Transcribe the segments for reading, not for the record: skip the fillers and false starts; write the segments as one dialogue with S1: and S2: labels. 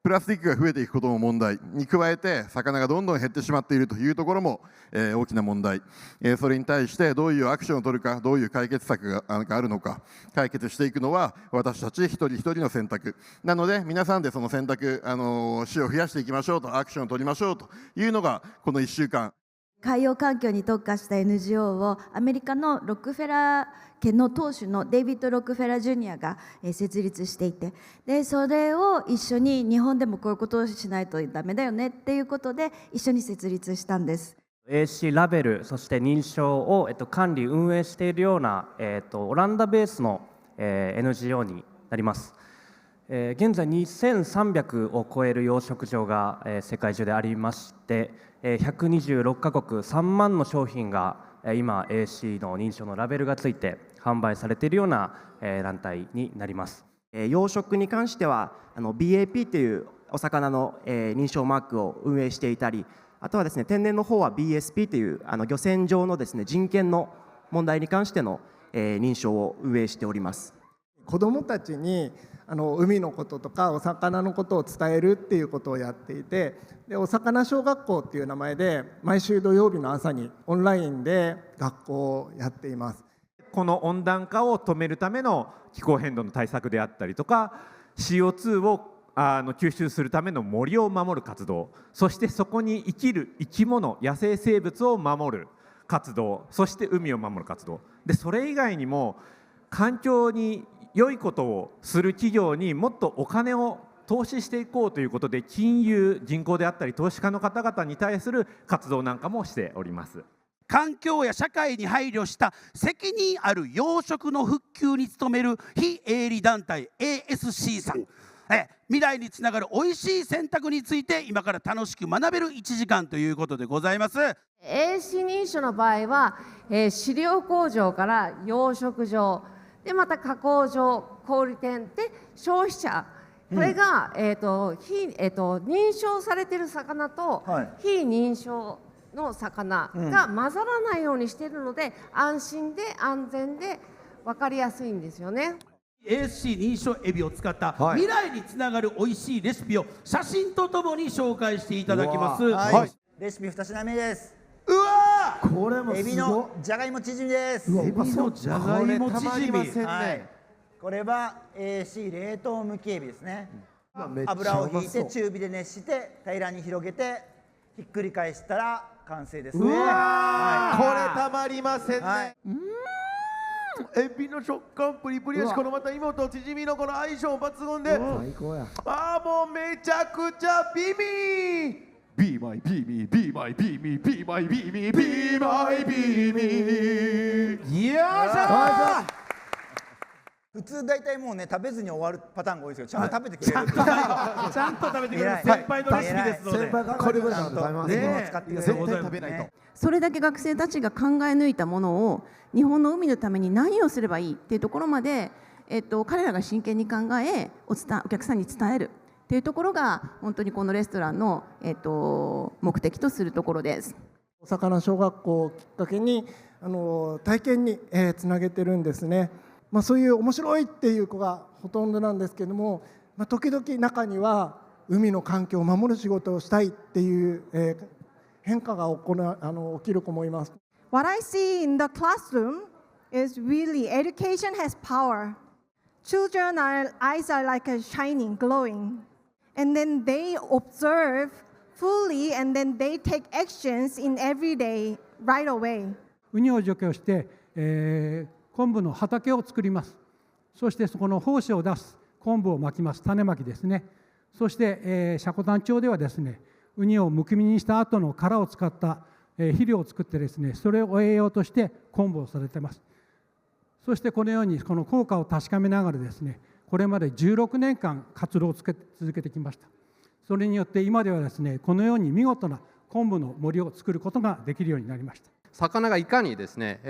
S1: プラスチックが増えていくことも問題に加えて、魚がどんどん減ってしまっているというところも、大きな問題、それに対してどういうアクションを取るか、どういう解決策があるのか、解決していくのは私たち一人一人の選択なので、皆さんでその選択、種を増やしていきましょうと、アクションを取りましょうというのがこの1週間。
S2: 海洋環境に特化した NGO をアメリカのロックフェラー家の当主のデイビッド・ロックフェラー・ジュニアが設立していて、でそれを一緒に日本でもこういうことをしないとダメだよねっていうことで一緒に設立したんです。
S3: AC ラベル、そして認証を、管理運営しているような、オランダベースの、NGO になります。現在2300を超える養殖場が、世界中でありまして、126カ国3万の商品が、今 AC の認証のラベルがついて販売されているような、団体になります。
S4: 養殖に関してはBAP というお魚の、認証マークを運営していたり、あとはですね、天然の方は BSP という漁船上のですね、人権の問題に関しての、認証を運営しております。
S5: 子どもたちに海のこととかお魚のことを伝えるっていうことをやっていて、でお魚小学校っていう名前で毎週土曜日の朝にオンラインで学校をやっています。
S6: この温暖化を止めるための気候変動の対策であったりとか、 CO2 を吸収するための森を守る活動、そしてそこに生きる生き物、野生生物を守る活動、そして海を守る活動で、それ以外にも環境に良いことをする企業にもっとお金を投資していこうということで、金融、銀行であったり投資家の方々に対する活動なんかもしております。
S7: 環境や社会に配慮した責任ある養殖の復旧に努める非営利団体 ASC さん、未来につながるおいしい選択について今から楽しく学べる1時間ということでございます。
S8: AC 認証の場合は、飼料工場から養殖場で、また加工場、小売店で消費者、これが、認証されている魚と、非認証の魚が混ざらないようにしているので、安心で安全で分かりやすいんですよね。
S7: ASC 認証エビを使った未来につながるおいしいレシピを写真とともに紹介していただきます。
S9: レシピ2品目です。
S7: うわ
S9: ー、これもエビのじゃがいもチヂミです。
S7: エビのじゃがいもチヂミ、
S9: これは AC 冷凍むきエビですね。油を引いて中火で熱して平らに広げてひっくり返したら完成ですね。
S10: これたまりませんね。エビの食感プリプリやし、このまた芋とチヂミのこの相性抜群で、
S5: 最高や。
S10: もうめちゃくちゃビミー。Be my be me, be my be me, be my be me, be my be me。
S7: よいしょ。
S9: 普通大体もうね、食べずに終わるパターンが多いですけど、ちゃんと食べてくれる。
S7: ちゃんと食べてくれる先輩のレシピですので、
S5: 先輩がこれぐらいの食べますね。
S10: 絶対食べないと。
S2: それだけ学生たちが考え抜いたものを日本の海のために何をすればいいっていうところまで、彼らが真剣に考えお客さんに伝えるっていうところが本当にこのレストランの、目的とするところです。
S5: お魚小学校をきっかけに体験に、つなげてるんですね。そういう面白いっていう子がほとんどなんですけども、時々中には海の環境を守る仕事をしたいっていう、変化が起きる子もいます。
S11: What I see in the classroom is really education has power. Children's eyes are like a shining, glowing, and then they observe fully, and then they take actions in every day right away.
S12: ウニを除去して、昆布の畑を作ります。そしてそこの胞子を出す、昆布をまきます。種まきですね。そして、積丹町ではですね、ウニをむき身にした後の殻を使った肥料を作ってですね、それを栄養として昆布をされています。そしてこのようにこの効果を確かめながらですね、これまで16年間活動を続けてきました。それによって今ではですね、このように見事な昆布の森を作ることができるようになりました。
S13: 魚がいかにですね、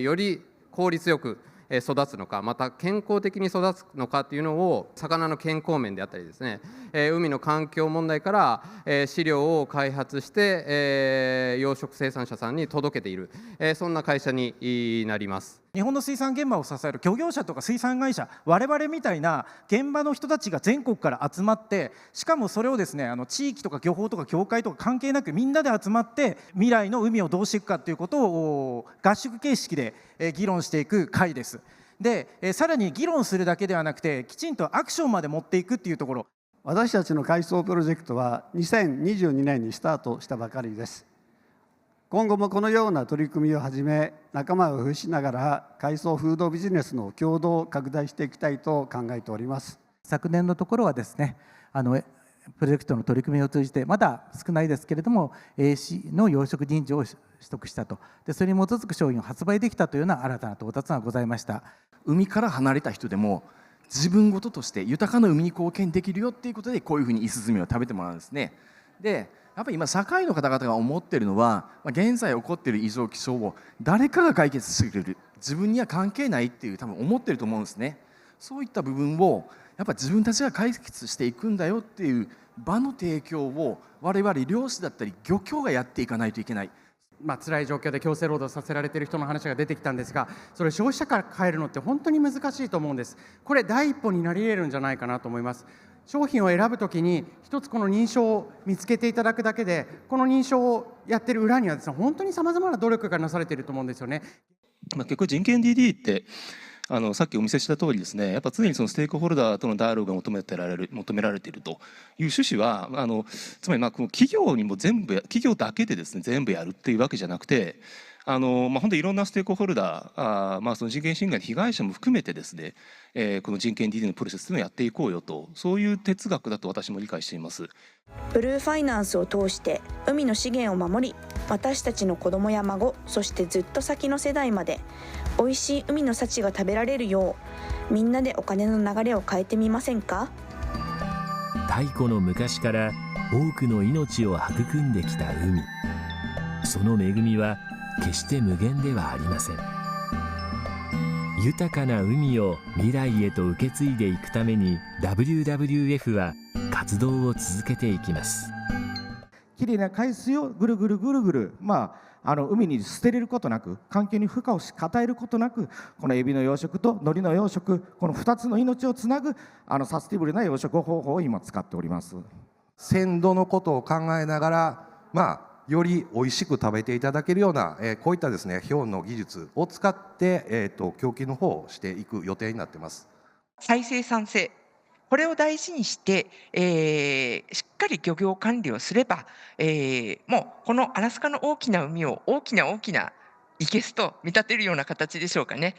S13: より効率よく育つのか、また健康的に育つのかというのを、魚の健康面であったりですね、海の環境問題から飼料を開発して養殖生産者さんに届けている、そんな会社になります。
S14: 日本の水産現場を支える漁業者とか水産会社、我々みたいな現場の人たちが全国から集まって、しかもそれをですね、地域とか漁法とか協会とか関係なくみんなで集まって未来の海をどうしていくかということを合宿形式で議論していく会です。で、さらに議論するだけではなくて、きちんとアクションまで持っていくっていうところ。
S15: 私たちの海藻プロジェクトは2022年にスタートしたばかりです。今後もこのような取り組みをはじめ、仲間を増やしながら海藻フードビジネスの共同を拡大していきたいと考えております。
S16: 昨年のところはですね、プロジェクトの取り組みを通じてまだ少ないですけれども AC の養殖認証を取得したと。でそれに基づく商品を発売できたというような新たな到達がございました。
S17: 海から離れた人でも自分事として豊かな海に貢献できるよっていうことで、こういうふうにイスズミを食べてもらうんですね。でやっぱり今社会の方々が思っているのは、現在起こっている異常気象を誰かが解決してくれる、自分には関係ないっていう多分思ってると思うんですね。そういった部分をやっぱ自分たちが解決していくんだよっていう場の提供を我々漁師だったり漁協がやっていかないといけない。
S18: 辛い状況で強制労働させられている人の話が出てきたんですが、それ消費者から変えるのって本当に難しいと思うんです。これ第一歩になり得るんじゃないかなと思います。商品を選ぶときに一つこの認証を見つけていただくだけで、この認証をやってる裏にはですね、本当にさまざまな努力がなされていると思うんですよね。
S19: 結構人権 DD ってさっきお見せした通りですね、やっぱ常にそのステークホルダーとのダイアログが求められているという趣旨は、つまり企業にも企業だけでですね全部やるっていうわけじゃなくて、本当にいろんなステークホルダー、その人権侵害の被害者も含めてですね、この人権 DD のプロセスというのをやっていこうよと、そういう哲学だと私も理解しています。
S20: ブルーファイナンスを通して海の資源を守り、私たちの子供や孫、そしてずっと先の世代まで美味しい海の幸が食べられるよう、みんなでお金の流れを変えてみませんか。
S21: 太古の昔から多くの命を育んできた海、その恵みは決して無限ではありません。豊かな海を未来へと受け継いでいくために WWF は活動を続けていきます。
S22: きれいな海水をぐるぐるぐるぐる、海に捨てれることなく、環境に負荷を与えることなく、このエビの養殖と海苔の養殖、この2つの命をつなぐサスティブルな養殖方法を今使っております。
S23: 鮮度のことを考えながら、より美味しく食べていただけるような、こういったですね表の技術を使って、供給の方をしていく予定になっています。
S24: 再生産性、これを大事にして、しっかり漁業管理をすれば、もうこのアラスカの大きな海を大きな生けすと見立てるような形でしょうかね、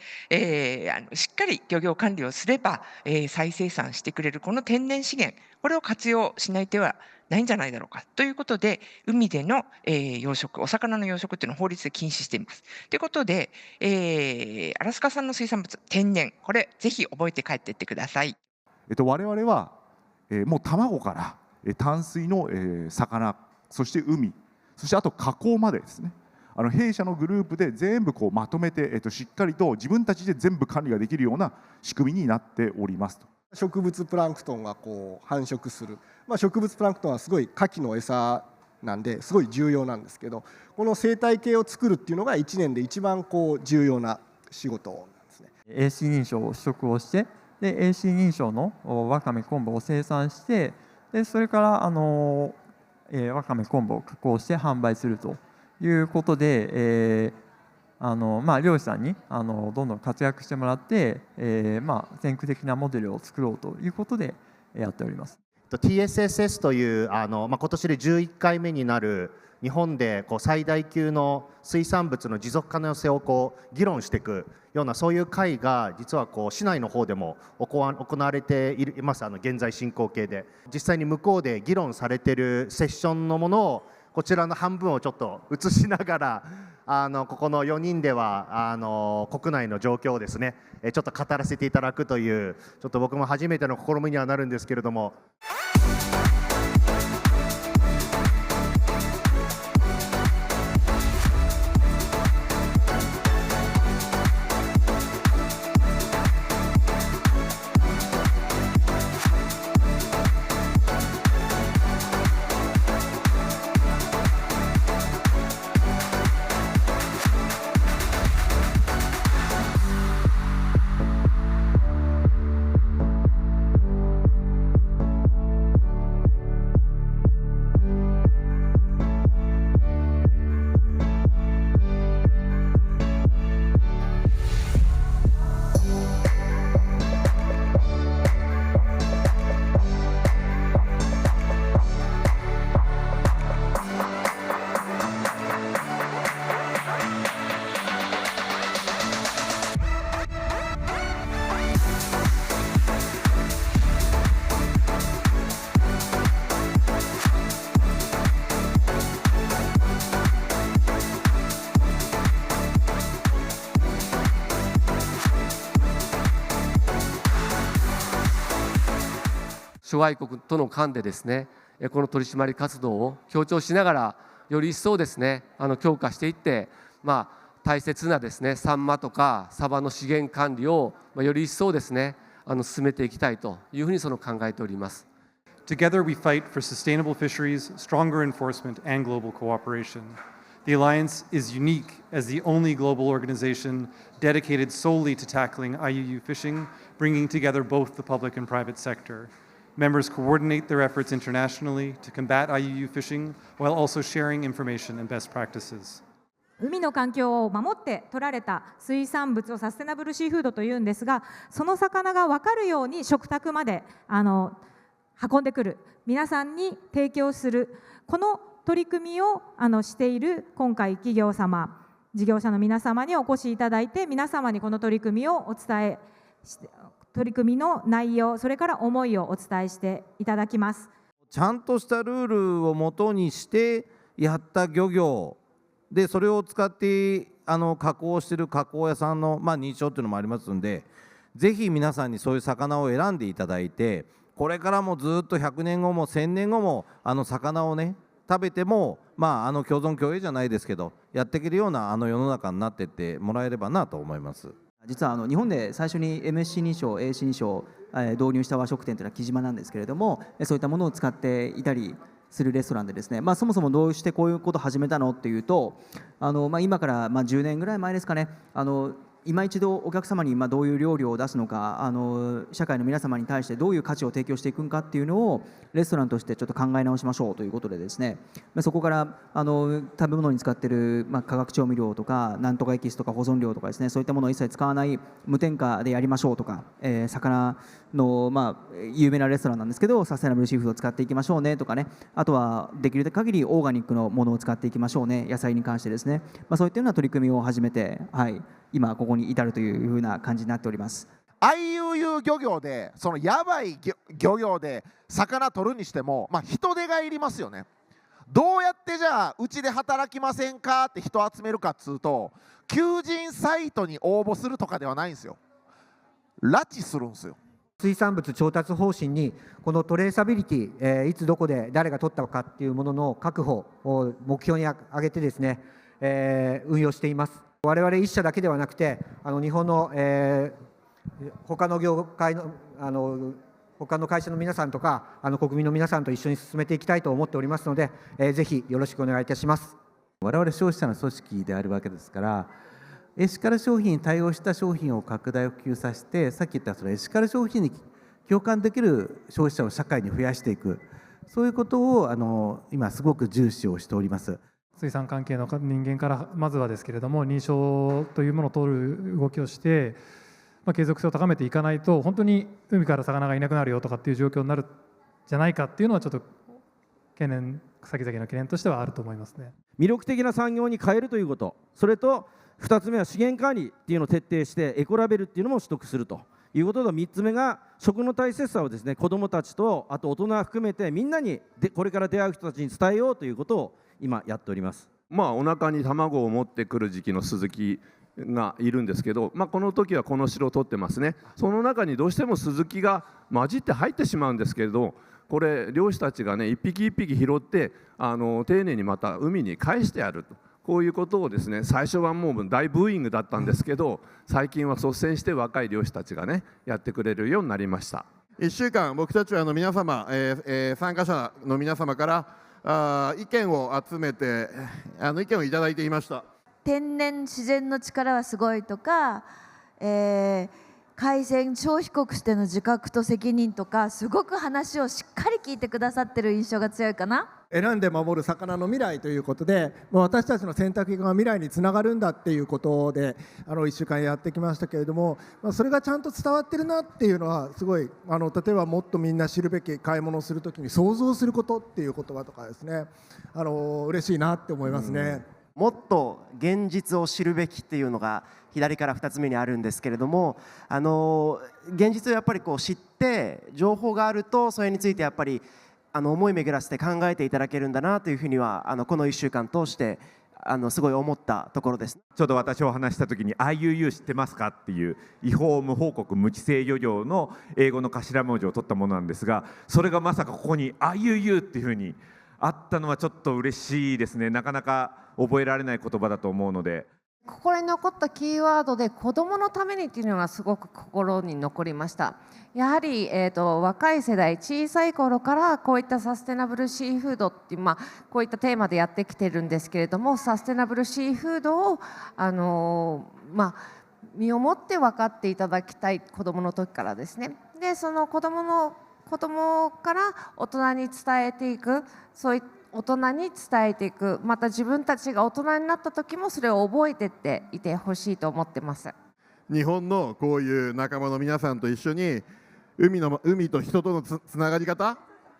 S24: しっかり漁業管理をすれば、再生産してくれるこの天然資源、これを活用しない手はないんじゃないだろうかということで、海での、養殖、お魚の養殖というのを法律で禁止しています。ということで、アラスカ産の水産物、天然、これぜひ覚えて帰っていってください。
S10: 我々は、もう卵から淡水の、魚、そして海、そしてあと加工までですね、弊社のグループで全部こうまとめて、しっかりと自分たちで全部管理ができるような仕組みになっておりますと。
S5: 植物プランクトンがこう繁殖する、植物プランクトンはすごい牡蠣の餌なんですごい重要なんですけど、この生態系を作るっていうのが1年で一番こう重要な仕事なんですね。
S25: AC 認証を取得をして、で AC 認証のわかめ昆布を生産して、でそれからわかめ昆布を加工して販売するということで、漁師さんにどんどん活躍してもらって、先駆的なモデルを作ろうということでやっております。
S26: TSSS という今年で11回目になる日本で最大級の水産物の持続可能性を議論していくような、そういう会が実は市内の方でも行われています。現在進行形で実際に向こうで議論されているセッションのものをこちらの半分をちょっと映しながら、ここの4人では国内の状況をですねちょっと語らせていただくという、ちょっと僕も初めての試みにはなるんですけれども。
S1: 諸外国との間でですね、この取締り活動を強調しながら、より一層ですね、強化していって、大切なですね、サンマとかサバの資源管理をより一層ですね、進めていきたいというふうに考えております。
S3: Together we fight for sustainable fisheries, stronger enforcement, and global cooperation. The Alliance is unique as the only global organization dedicated solely to tackling IUU fishing, bringing together both the public and private sector. Members coordinate their efforts internationally to combat IUU fishing while also sharing information and best practices.
S4: 海の環境を守って取られた水産物をサステナブルシーフードというんですが、その魚が分かるように食卓まで運んでくる、皆さんに提供する、この取り組みをしている今回企業様、事業者の皆様にお越しいただいて、皆様にこの取り組みをお伝えして、取り組みの内容、それから思いをお伝えしていただきます。
S6: ちゃんとしたルールをもとにしてやった漁業で、それを使って加工している加工屋さんの認証というのもありますので、ぜひ皆さんにそういう魚を選んでいただいて、これからもずっと100年後も1000年後も魚をね食べても共存共栄じゃないですけどやっていけるような世の中になっていってもらえればなと思います。
S8: 実は日本で最初に MSC 認証 AAC 認証を導入した和食店というのは木島なんですけれども、そういったものを使っていたりするレストランでですね、そもそもどうしてこういうことを始めたのっていうと、今から10年ぐらい前ですかね、今一度お客様にどういう料理を出すのか、社会の皆様に対してどういう価値を提供していくのかっていうのをレストランとしてちょっと考え直しましょうということでですね、そこから食べ物に使っている化学調味料とかなんとかエキスとか保存料とかですね、そういったものを一切使わない無添加でやりましょうとか、魚の有名なレストランなんですけどサステナブルシーフードを使っていきましょうねとかね、あとはできる限りオーガニックのものを使っていきましょうね、野菜に関してですね、そういったような取り組みを始めて、今ここに至るというふうな感じになっております。
S9: IUU 漁業でそのやばい漁業で魚取るにしても、人手がいりますよね。どうやってじゃあうちで働きませんかって人を集めるかっつうと、求人サイトに応募するとかではないんですよ。拉致するんですよ。
S27: 水産物調達方針にこのトレーサビリティ、いつどこで誰が取ったのかっていうものの確保を目標に挙げてですね、運用しています。我々一社だけではなくて日本の、他の業界の他の会社の皆さんとか国民の皆さんと一緒に進めていきたいと思っておりますので、ぜひよろしくお願いいたします。
S16: 我々消費者の組織であるわけですから、エシカル商品に対応した商品を拡大普及させて、さっき言ったそのエシカル商品に共感できる消費者を社会に増やしていく、そういうことを今すごく重視をしております。
S28: 水産関係の人間からまずはですけれども、認証というものを取る動きをして、継続性を高めていかないと、本当に海から魚がいなくなるよとかっていう状況になるんじゃないかっていうのは、ちょっと先々の懸念としてはあると思いますね。
S6: 魅力的な産業に変えるということ、それと2つ目は資源管理っていうのを徹底してエコラベルっていうのも取得するということと、3つ目が食の大切さをですね、子どもたちとあと大人含めてみんなにこれから出会う人たちに伝えようということを今やっております。
S29: お腹に卵を持ってくる時期のスズキがいるんですけど、この時はこの白を取ってますね。その中にどうしてもスズキが混じって入ってしまうんですけれど、これ漁師たちがね一匹一匹拾って丁寧にまた海に返してやると、こういうことをですね、最初はもう大ブーイングだったんですけど、最近は率先して若い漁師たちがねやってくれるようになりました。
S30: 1週間僕たちは皆様、参加者の皆様から意見を集めて意見をいただいていました。
S2: 天然自然の力はすごいとか、海鮮消費国としての自覚と責任とか、すごく話をしっかり聞いてくださってる印象が強いかな。
S5: 選んで守る魚の未来ということで、私たちの選択が未来につながるんだっていうことで1週間やってきましたけれども、それがちゃんと伝わってるなっていうのはすごい、例えばもっとみんな知るべき買い物をするときに想像することっていう言葉とかですね、嬉しいなって思いますね。
S26: もっと現実を知るべきっていうのが左から2つ目にあるんですけれども、現実をやっぱり知って情報があると、それについてやっぱり思い巡らせて考えていただけるんだなというふうにはこの1週間通して
S7: すごい思ったところです。
S11: ちょうど私お話した時に IUU 知ってますかっていう違法無報告無規制漁業の英語の頭文字を取ったものなんですが、それがまさかここに IUU っていうふうにあったのはちょっと嬉しいですね。なかなか覚えられない言葉だと思うので。
S12: 心に残ったキーワードで子どものためにっていうのがすごく心に残りました。やはり、若い世代小さい頃からこういったサステナブルシーフードっていう、こういったテーマでやってきてるんですけれども、サステナブルシーフードを身をもって分かっていただきたい、子どもの時からですね。でその子どもから大人に伝えていく、そういった大人に伝えていく、また自分たちが大人になった時もそれを覚えてっていてほしいと思ってます。
S30: 日本のこういう仲間の皆さんと一緒に海と人とのつながり方、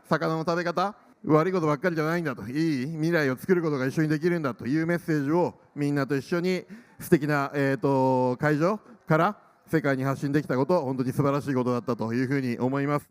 S30: 魚の食べ方、悪いことばっかりじゃないんだと、いい未来を作ることが一緒にできるんだというメッセージをみんなと一緒に素敵な会場から世界に発信できたこと、本当に素晴らしいことだったというふうに思います。